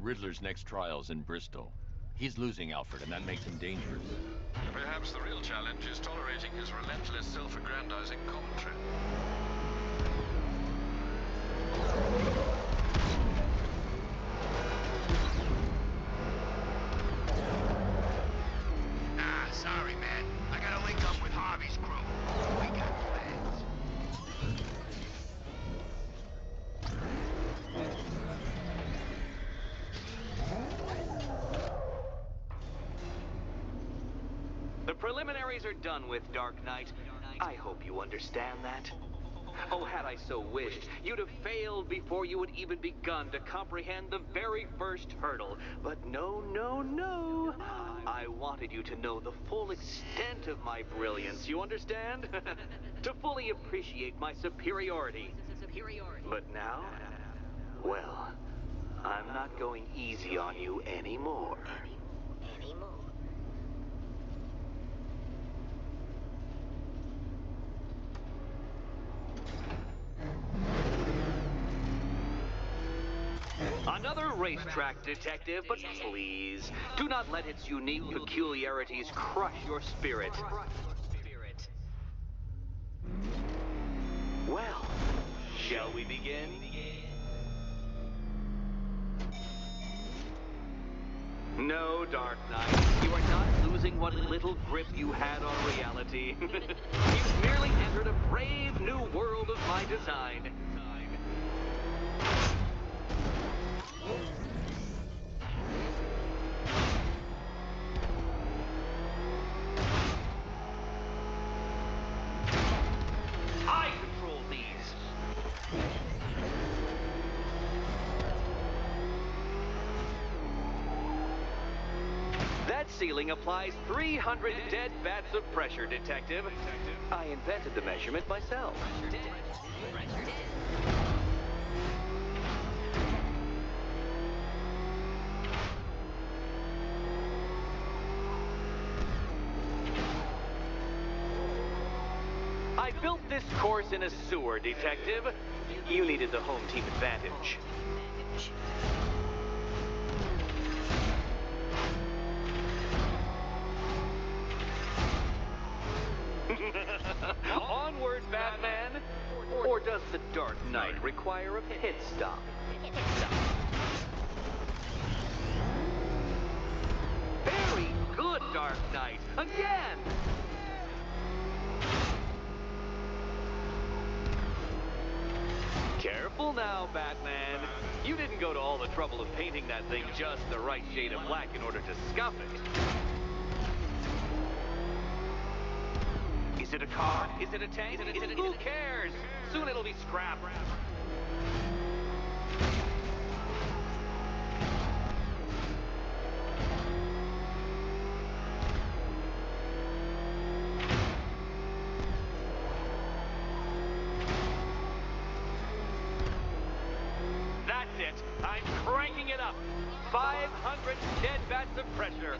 Riddler's next trial's in Bristol. He's losing Alfred, and that makes him dangerous. Perhaps the real challenge is tolerating his relentless self-aggrandizing commentary. Sorry, man. I gotta link up with Harvey's crew. We got plans. The preliminaries are done with, Dark Knight. I hope you understand that. Oh, had I so wished, you'd have failed before you had even begun to comprehend the very first hurdle. But no, no, no. I wanted you to know the full extent of my brilliance, you understand? To fully appreciate my superiority. But now, well, I'm not going easy on you anymore. Another racetrack, detective, but please, do not let its unique peculiarities crush your spirit. Well, shall we begin? No, Dark Knight, you are not losing what little grip you had on reality. You've merely entered a brave new world of my design. I control these. That ceiling applies 300 dead bats of pressure, Detective. I invented the measurement myself. I built this course in a sewer, Detective. You needed the home team advantage. Onward, Batman! Or does the Dark Knight require a pit stop? Very good, Dark Knight! Again! Careful now, Batman. You didn't go to all the trouble of painting that thing just the right shade of black in order to scuff it. Is it a car? Is it a tank? Who cares? Soon it'll be scrap. That's it. I'm cranking it up. 500 dead bats of pressure.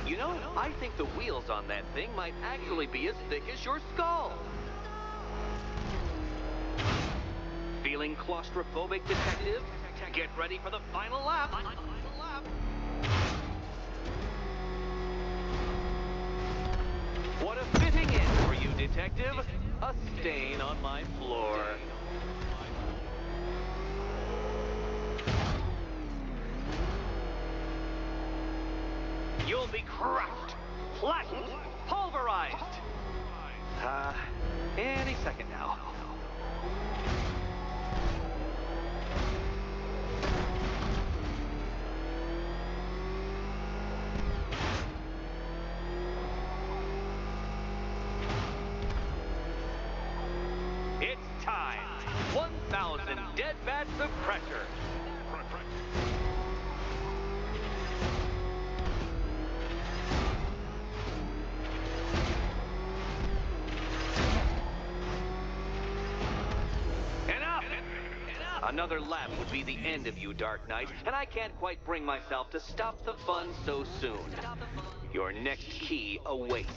You know, I think the wheels on that thing might actually be as thick as your skull. Feeling claustrophobic, Detective? Get ready for the final lap. What a fitting end for you, Detective. A stain on my floor. You'll be crushed, flattened, pulverized. Any second now. It's time. 1,000 dead bats of pressure. Another lap would be the end of you, Dark Knight, and I can't quite bring myself to stop the fun so soon. Your next key awaits.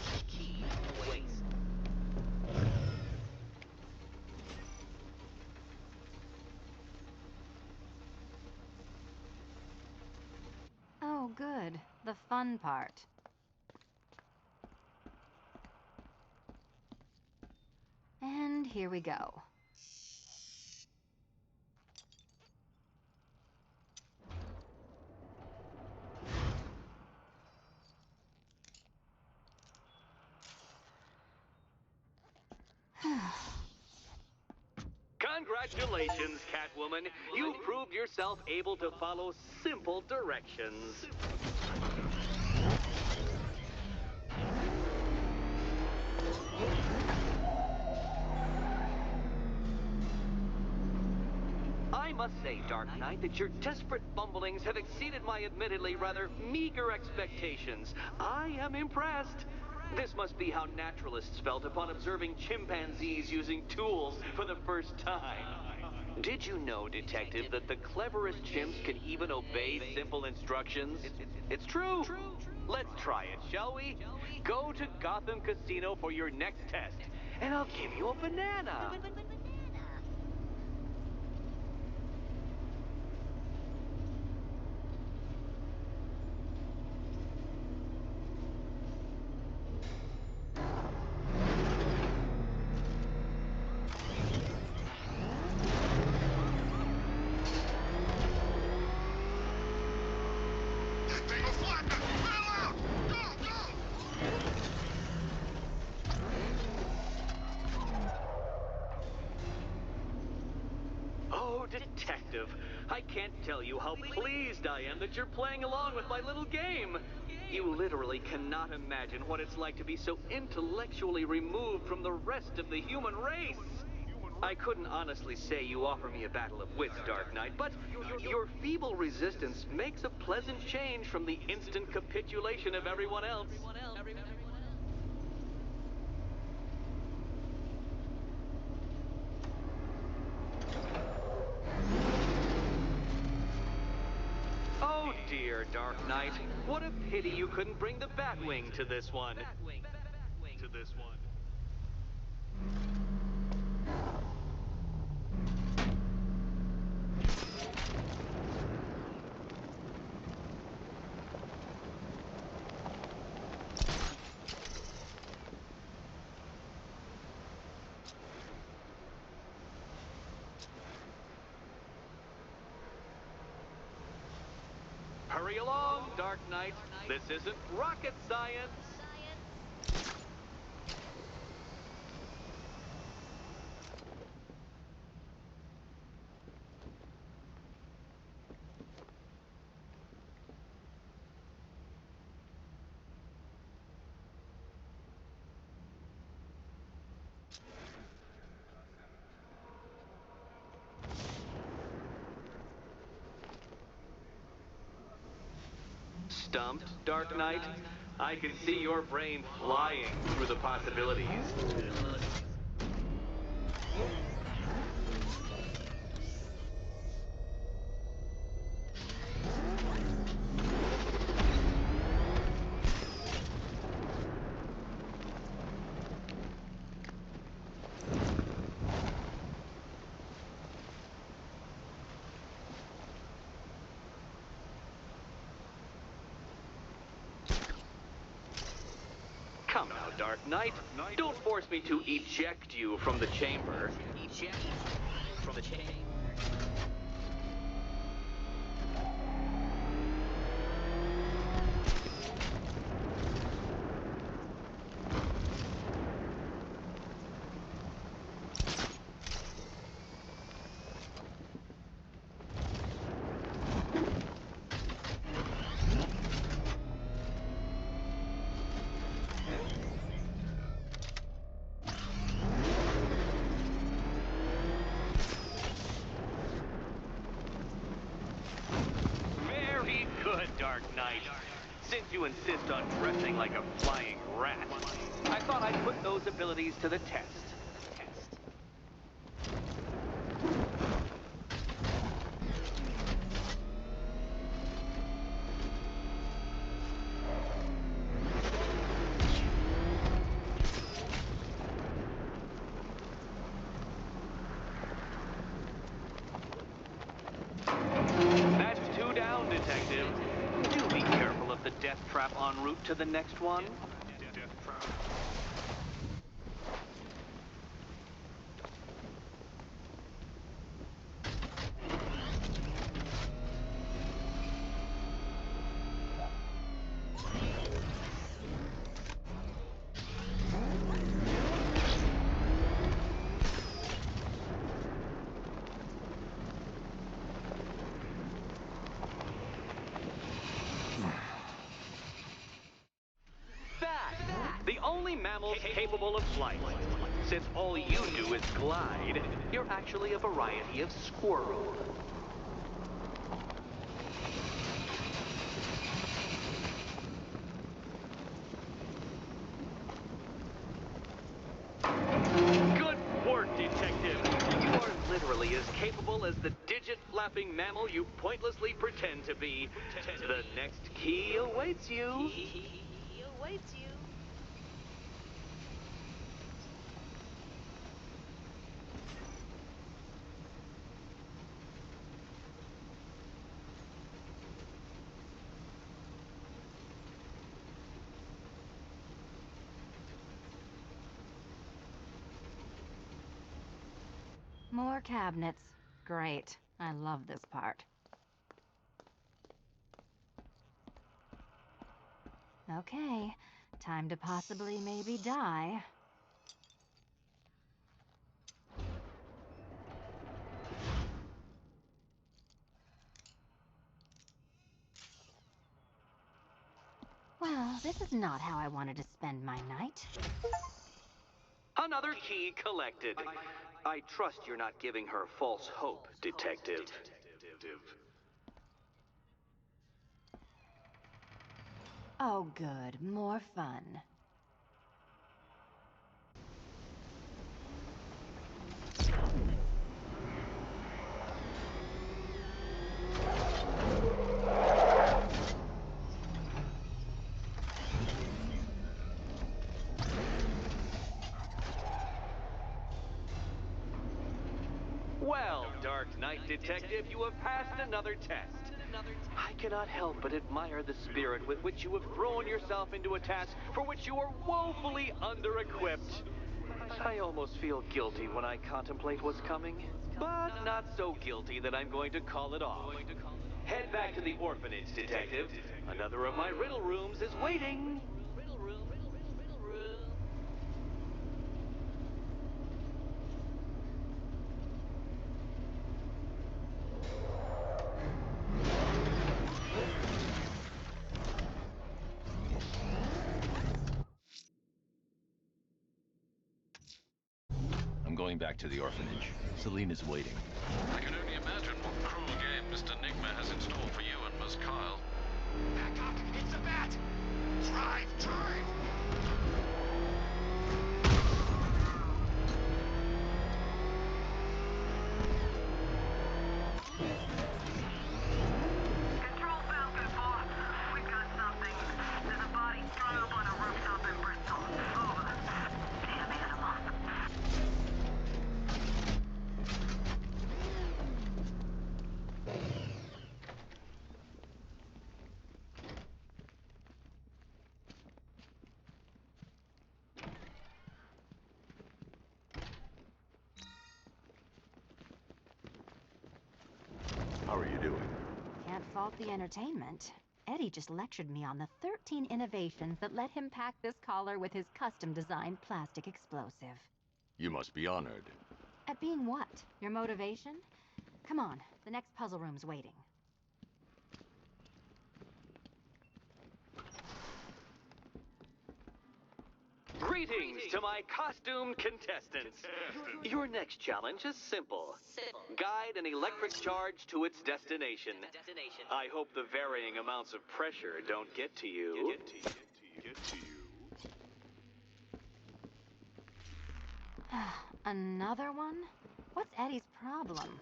Good. The fun part. And here we go. Congratulations, Catwoman. You proved yourself able to follow simple directions. I must say, Dark Knight, that your desperate fumblings have exceeded my admittedly rather meager expectations. I am impressed. This must be how naturalists felt upon observing chimpanzees using tools for the first time. Did you know, Detective, that the cleverest chimps can even obey simple instructions? It's true. Let's try it, shall we? Go to Gotham Casino for your next test, and I'll give you a banana. That thing will fly me! Bail out! Go, go! Oh, Detective, I can't tell you how pleased I am that you're playing along with my little game. You literally cannot imagine what it's like to be so intellectually removed from the rest of the human race. I couldn't honestly say you offer me a battle of wits, Dark Knight, but your feeble resistance makes a pleasant change from the instant capitulation of everyone else. Oh dear, Dark Knight. What a pity you couldn't bring the Batwing to this one. Hurry along, Dark Knight. This isn't rocket science. Stumped, Dark Knight? I can see your brain flying through the possibilities. Come now, Dark Knight. Don't force me to eject you from the chamber. Eject from the chamber? Very good, Dark Knight. Since you insist on dressing like a flying rat, I thought I'd put those abilities to the test. That's two down, Detective. Do be careful of death trap en route to the next one? Death trap. The only mammals capable of flight. Since all you do is glide, you're actually a variety of squirrel. Good work, Detective. You are literally as capable as the digit-flapping mammal you pointlessly pretend to be. The next key awaits you. More cabinets. Great. I love this part. Okay, time to possibly maybe die. Well, this is not how I wanted to spend my night. Another key collected. I trust you're not giving her false hope, Detective. Oh, good. More fun. Well, Dark Knight Detective, you have passed another test. I cannot help but admire the spirit with which you have thrown yourself into a task for which you are woefully under-equipped. I almost feel guilty when I contemplate what's coming, but not so guilty that I'm going to call it off. Head back to the orphanage, Detective. Another of my riddle rooms is waiting. I'm going back to the orphanage. Celine is waiting. I can only imagine what cruel game Mr. Nigma has in store for you and Miss Kyle. Back up! It's a bat! Drive! Drive! Control Falcon 4. We've got something. There's a body thrown up on a rooftop in Bristol. Over. Damn animal. How are you doing? Can't fault the entertainment. Eddie just lectured me on the 13 innovations that let him pack this collar with his custom-designed plastic explosive. You must be honored. At being what? Your motivation? Come on, the next puzzle room's waiting. Greetings to my costumed contestants. Your next challenge is simple. Guide an electric charge to its destination. I hope the varying amounts of pressure don't get to you. Another one? What's Eddie's problem?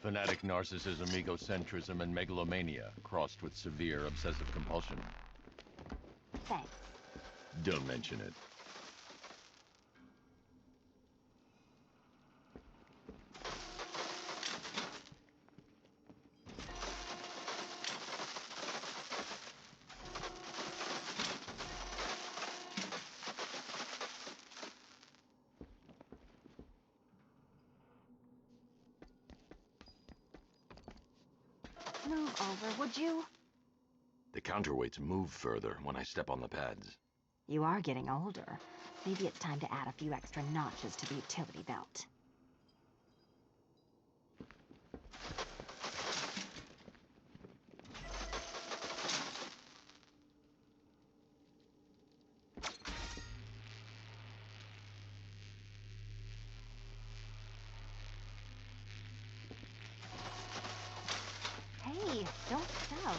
Fanatic narcissism, egocentrism, and megalomania, crossed with severe obsessive compulsion. Thanks. Don't mention it. Move over, would you? The counterweights move further when I step on the pads. You are getting older. Maybe it's time to add a few extra notches to the utility belt. Hey, don't shove.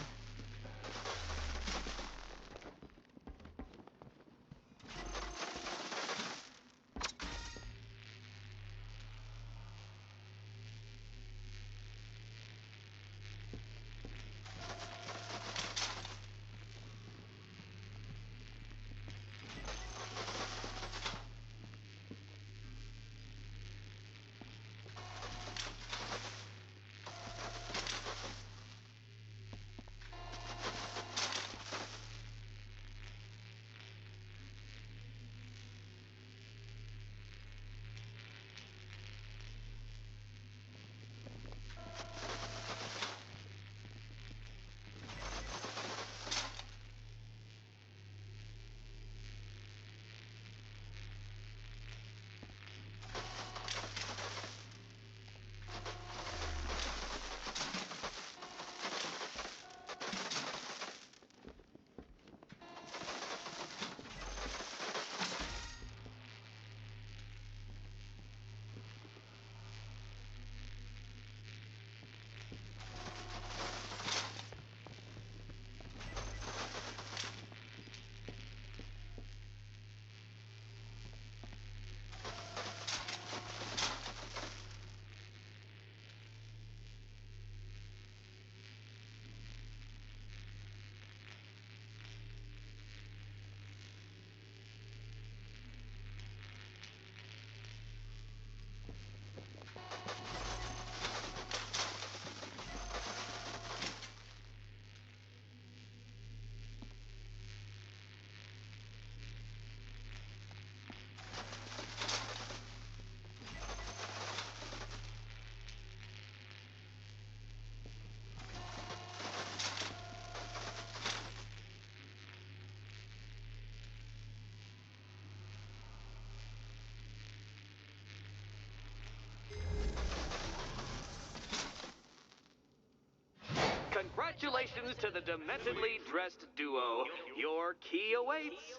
Congratulations to the dementedly dressed duo. Your key awaits.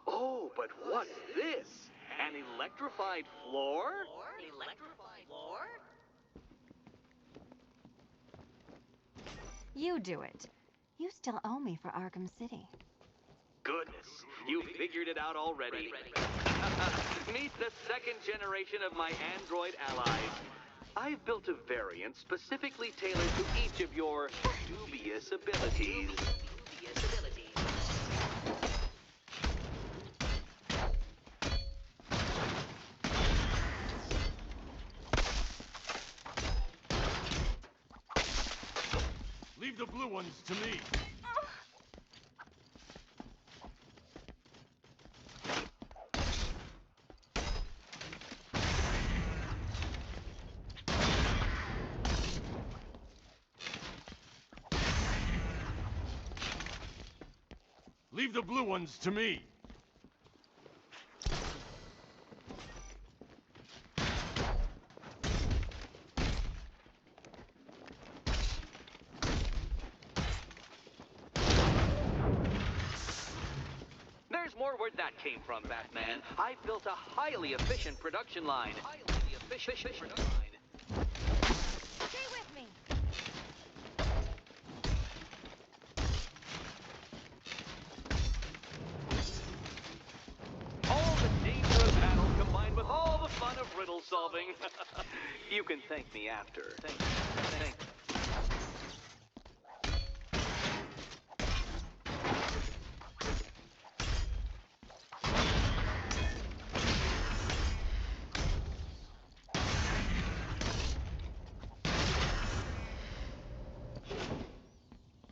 Oh, but what's this? An electrified floor? You do it. You still owe me for Arkham City. Goodness, you figured it out already. Meet the second generation of my android allies. I've built a variant specifically tailored to each of your dubious abilities. Leave the blue ones to me. Leave the blue ones to me. There's more where that came from, Batman. I've built a highly efficient production line. Stay with me. All the danger of battle combined with all the fun of riddle solving. You can thank me after. Thank you.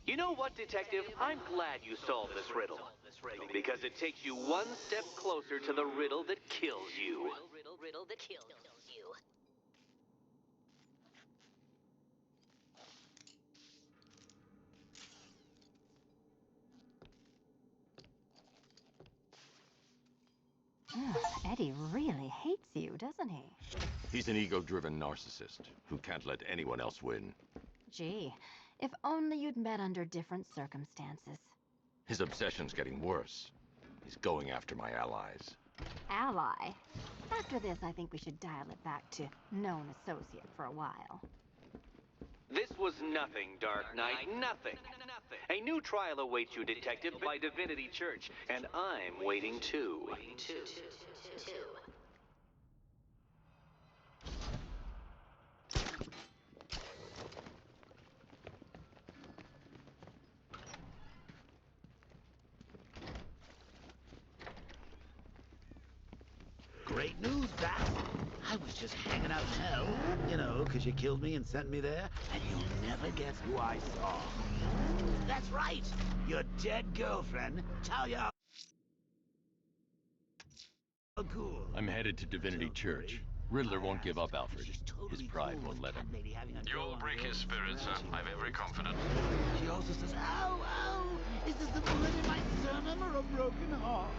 You know what, Detective? I'm glad you solved this riddle. Because it takes you one step closer to the riddle that kills you. Eddie really hates you, doesn't he? He's an ego-driven narcissist who can't let anyone else win. Gee, if only you'd met under different circumstances. His obsession's getting worse. He's going after my allies. Ally. After this, I think we should dial it back to known associate for a while. This was nothing, Dark Knight, nothing. A new trial awaits you, Detective, by Divinity Church, and I'm waiting too. Great news, Bat. I was just hanging out in hell, you know, 'cause you killed me and sent me there, and you'll never guess who I saw. That's right, your dead girlfriend, Talia al Ghul. I'm headed to Divinity Church. Riddler won't give up, Alfred. His pride won't let him. You'll break his spirit, sir. I'm every confident. She also says, ow, ow, is this the bullet in my sternum or a broken heart?